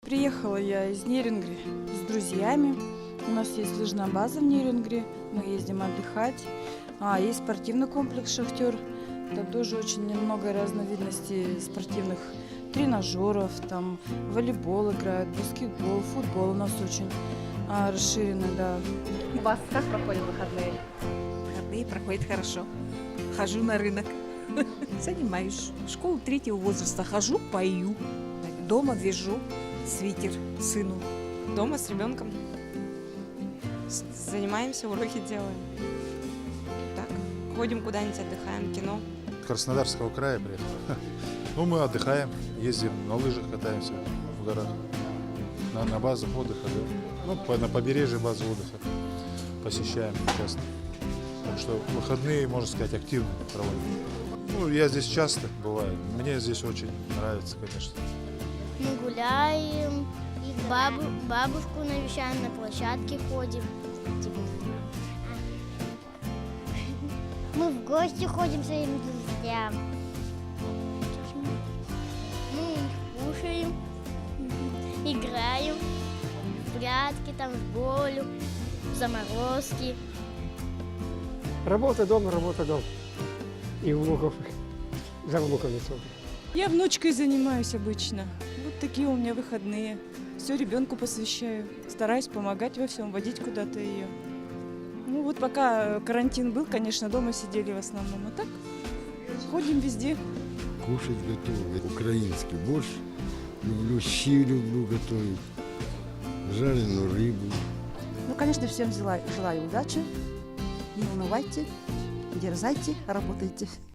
Приехала я из Нерюнгри с друзьями. У нас есть лыжная база в Нерюнгри. Мы ездим отдыхать. Есть спортивный комплекс «Шахтер». Там тоже очень много разновидностей спортивных тренажеров. Там волейбол играют, баскетбол, футбол у нас очень расширенный, да. У вас как проходят выходные? Выходные проходят хорошо. Хожу на рынок, занимаюсь. В школу третьего возраста хожу, пою. Дома вяжу свитер сыну. Дома с ребенком. Занимаемся, уроки делаем. Так, ходим куда-нибудь, отдыхаем, кино. Краснодарского края приехал. Ну, мы отдыхаем, ездим на лыжах, катаемся в горах. На базах отдыха, да. Ну, на побережье базы отдыха посещаем часто. Так что выходные, можно сказать, активно проводим. Ну, я здесь часто бываю. Мне здесь очень нравится, конечно. Мы гуляем, и бабушку навещаем, на площадке ходим. Мы в гости ходим к своим друзьям. Мы кушаем, играем в прятки, там в болю, в заморозки. Работа дома, работа дома. И внуков за внуками смотрю. Я внучкой занимаюсь обычно. Вот такие у меня выходные. Все ребенку посвящаю. Стараюсь помогать во всем, водить куда-то ее. Ну вот пока карантин был, конечно, дома сидели в основном. А так ходим везде. Кушать готовы. Украинский борщ. Люблю щи, люблю готовить. Жареную рыбу. Ну, конечно, всем желаю удачи. Не унывайте, дерзайте, работайте.